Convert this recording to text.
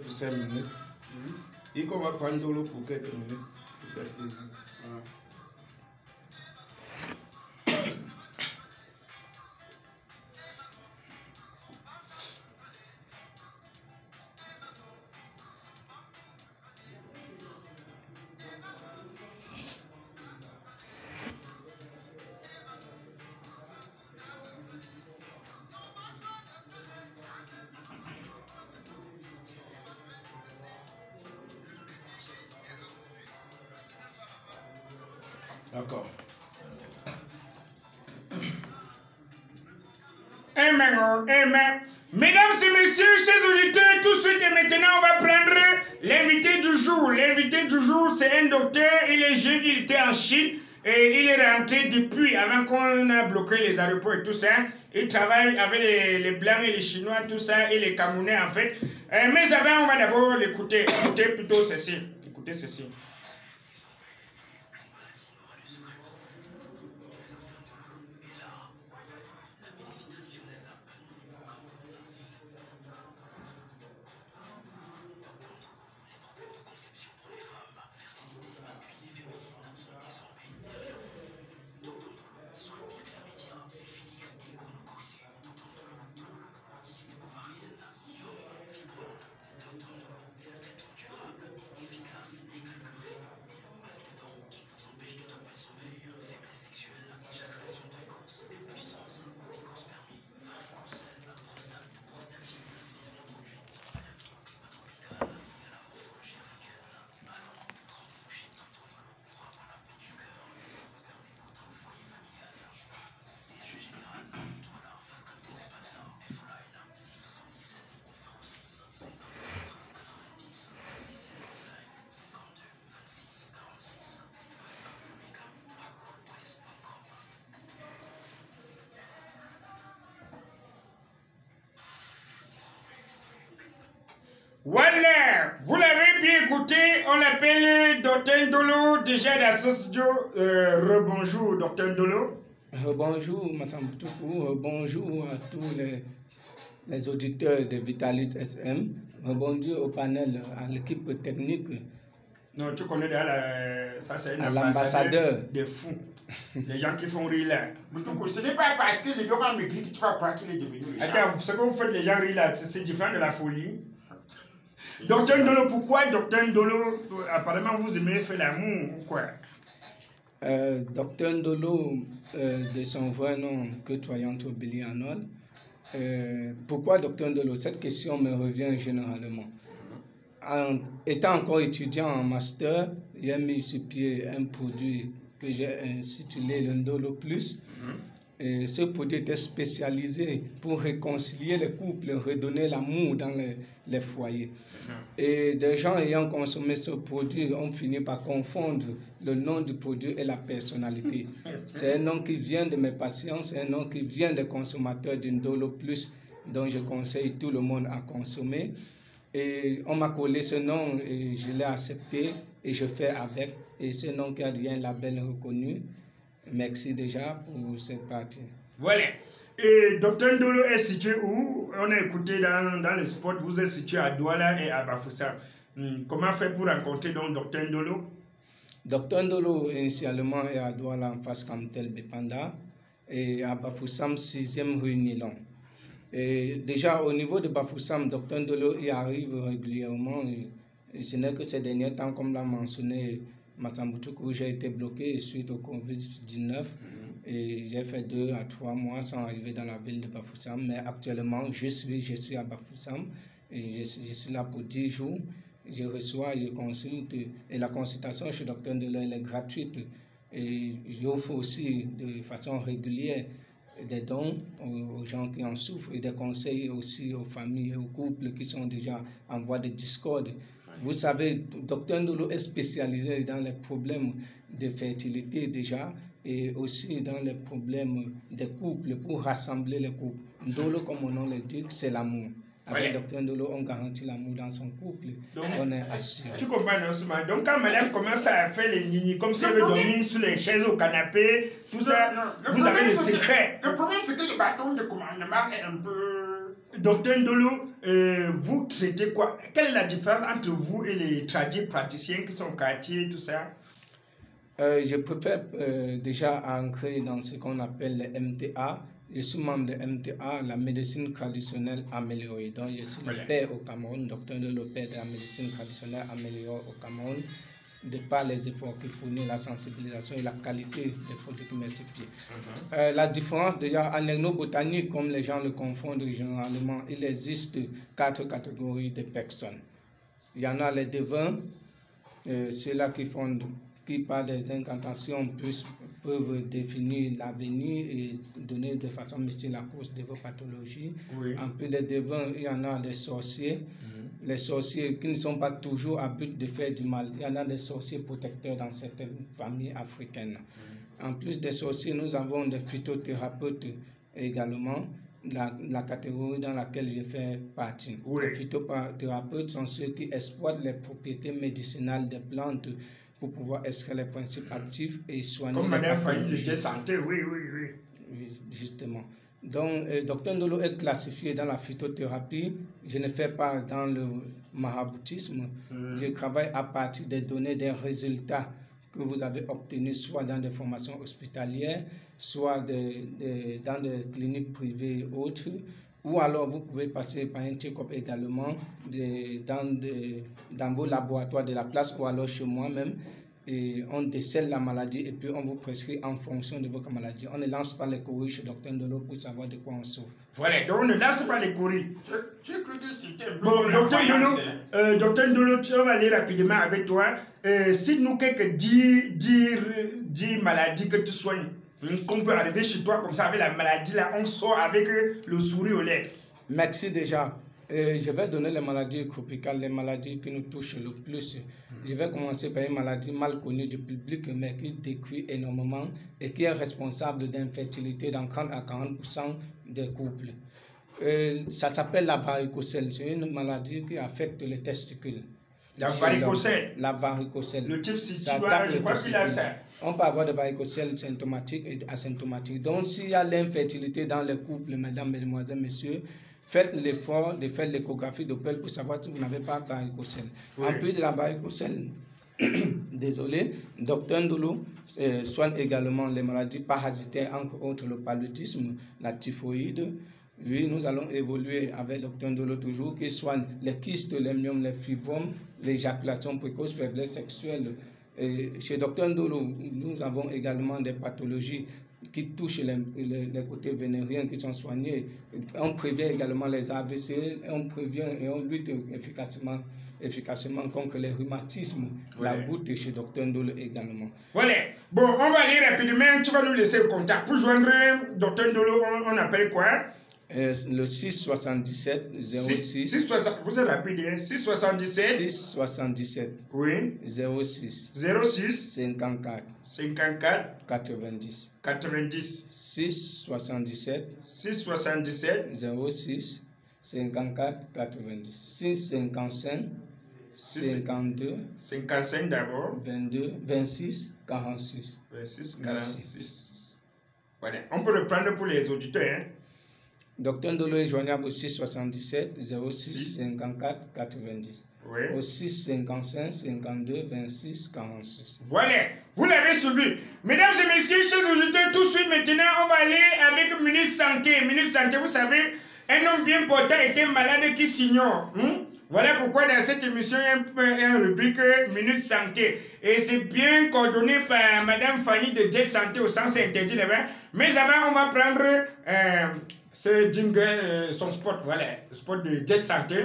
Pour 5 minutes. Et qu'on va prendre l'eau pour quelques minutes. Pour faire plaisir. D'accord. Amen. Mesdames et messieurs, chers auditeurs, tout de suite et maintenant, on va prendre l'invité du jour. L'invité du jour, c'est un docteur. Il est jeune, il était en Chine et il est rentré depuis, avant qu'on a bloqué les aéroports et tout ça. Il travaille avec les Blancs et les Chinois, tout ça, et les Camerounais en fait. Mais avant, on va d'abord l'écouter. Écoutez plutôt ceci. Écoutez ceci. Voilà, vous l'avez bien écouté, on l'appelle Dr Ndolo, déjà dans ce studio. Rebonjour Dr Ndolo. Bonjour Massamboutou, bonjour à tous les auditeurs de Vitalis SM. Bonjour au panel, à l'équipe technique. Non, tu connais déjà, ça c'est un ambassadeur des fous. Les gens qui font rire là. Ce n'est pas parce que les gens ont maigri que tu vas croire qu'il est devenu méchant. Attends, ce que vous faites les gens rire là, c'est différent de la folie. Docteur Ndolo, pourquoi Docteur Ndolo, apparemment vous aimez faire l'amour ou quoi? Docteur Ndolo, de son vrai nom, que Toyant Billy Arnold. Pourquoi Docteur Ndolo? Cette question me revient généralement. Étant encore étudiant en master, j'ai mis sur pied un produit que j'ai intitulé le Ndolo Plus. Et ce produit était spécialisé pour réconcilier les couples, redonner l'amour dans les foyers. Et des gens ayant consommé ce produit ont fini par confondre le nom du produit et la personnalité. C'est un nom qui vient de mes patients, c'est un nom qui vient des consommateurs du Ndolo Plus, dont je conseille tout le monde à consommer. Et on m'a collé ce nom et je l'ai accepté et je fais avec. Et ce nom qui a déjà un label reconnu. Merci déjà pour cette partie. Voilà. Et Dr Ndolo est situé où? On a écouté dans le spot, vous êtes situé à Douala et à Bafoussam. Comment faire pour rencontrer donc Dr Ndolo? Dr Ndolo initialement est à Douala en face Kamtel Bepanda et à Bafoussam 6e rue Nilon. Et déjà au niveau de Bafoussam, Dr Ndolo y arrive régulièrement. Et ce n'est que ces derniers temps, comme l'a mentionné Matsamboutou, où j'ai été bloqué suite au Covid-19. Et j'ai fait 2 à 3 mois sans arriver dans la ville de Bafoussam. Mais actuellement, je suis à Bafoussam. Et je suis là pour 10 jours. Je reçois, je consulte. Et la consultation chez Dr Ndolo, elle est gratuite. Et j'offre aussi de façon régulière des dons aux gens qui en souffrent et des conseils aussi aux familles et aux couples qui sont déjà en voie de discorde. Vous savez, Dr Ndolo est spécialisé dans les problèmes de fertilité déjà et aussi dans les problèmes des couples pour rassembler les couples. Ndolo, comme mon nom le dit, c'est l'amour. Avec Dr Ndolo, on garantit l'amour dans son couple. Donc, on est assuré. Tu comprends, non, Ousmane? Donc, quand madame commence à faire les nini, comme si elle veut dormir sur les chaises au canapé, tout ça, vous avez le secret. Le problème, c'est que le bâton de commandement est un peu... Docteur Ndolo, vous traitez quoi? Quelle est la différence entre vous et les praticiens qui sont au quartier, tout ça? Je préfère déjà entrer dans ce qu'on appelle le MTA. Je suis membre de MTA, la médecine traditionnelle améliorée. Donc, je suis le père au Cameroun, docteur Ndolo, père de la médecine traditionnelle améliorée au Cameroun, de par les efforts qu'il fournit, la sensibilisation et la qualité des produits multipliés. La différence, déjà, en ethnobotanique, comme les gens le confondent généralement, il existe 4 catégories de personnes. Il y en a les devins, ceux-là qui par des incantations peuvent définir l'avenir et donner de façon mystique la cause de vos pathologies. Oui. En plus des devins, il y en a des sorciers. Les sorciers qui ne sont pas toujours à but de faire du mal. Il y en a des sorciers protecteurs dans certaines familles africaines. En plus des sorciers, nous avons des phytothérapeutes également, la catégorie dans laquelle je fais partie. Oui. Les phytothérapeutes sont ceux qui exploitent les propriétés médicinales des plantes pour pouvoir extraire les principes actifs et soigner. Comme Madame Fanny de Jet Santé, oui. Justement. Donc, Docteur Ndolo est classifié dans la phytothérapie. Je ne fais pas dans le maraboutisme. Je travaille à partir des données, des résultats que vous avez obtenus, soit dans des formations hospitalières, soit dans des cliniques privées et autres. Ou alors, vous pouvez passer par un check-up également dans vos laboratoires de la place ou alors chez moi-même. Et on décèle la maladie et puis on vous prescrit en fonction de votre maladie. On ne lance pas les courriers chez Docteur Ndolo pour savoir de quoi on souffre. Voilà, donc on ne lance pas les courriers. J'ai cru que c'était un peu bon, Docteur Ndolo, on va aller rapidement avec toi. Cite-nous quelques 10 maladies que tu soignes. Qu'on peut arriver chez toi comme ça avec la maladie, là, on sort avec le sourire aux lèvres. Merci déjà. Je vais donner les maladies tropicales, les maladies qui nous touchent le plus. Je vais commencer par une maladie mal connue du public, mais qui décrit énormément et qui est responsable d'infertilité dans 30 à 40% des couples. Ça s'appelle la varicocèle. C'est une maladie qui affecte les testicules. La varicocèle? La varicocèle. Le type, si tu vois, je crois qu'il a ça. On peut avoir des varicocèles symptomatiques et asymptomatiques. Donc, s'il y a l'infertilité dans les couples, mesdames, mesdemoiselles, messieurs, faites l'effort de faire l'échographie Doppel pour savoir si vous n'avez pas varicocèle. Oui. En plus de la varicocèle, désolé, Docteur Ndolo soigne également les maladies parasitaires, entre autres le paludisme, la typhoïde. Oui, nous allons évoluer avec Docteur Ndolo toujours, qui soigne les kystes, les myomes, les fibromes, l'éjaculation précoce, faiblesse sexuelle. Et chez Docteur Ndolo, nous avons également des pathologies qui touchent les côtés vénériens qui sont soignés. On prévient également les AVC, on prévient et on lutte efficacement contre les rhumatismes. Oui. La goutte chez Docteur Ndolo également. Voilà. Bon, on va aller rapidement. Tu vas nous laisser le contact. Pour joindre Docteur Ndolo, on appelle quoi? Le 677 06. Vous êtes rapide, hein? 677. 677. Oui. 06. 06. 54. 54. 90. 90. 677. 677. 06. 54. 90. 655. 52. 55 d'abord. 22. 26. 46. 26. 46. Voilà. On peut reprendre pour les auditeurs, hein? Docteur Ndolo est joignable au 677 06 54 90. Oui. Au 6 55 52 26 46. Voilà, vous l'avez suivi. Mesdames et messieurs, chers auditeurs, tout de suite maintenant, on va aller avec Minute Santé. Minute Santé, vous savez, un homme bien portant était malade qui s'ignore. Voilà pourquoi dans cette émission, il y a une rubrique Minute Santé. Et c'est bien coordonné par Madame Fanny de Jet Santé au sens interdit là-bas. Mais avant, on va prendre ce jingle, son spot, voilà, le spot de Jet Santé.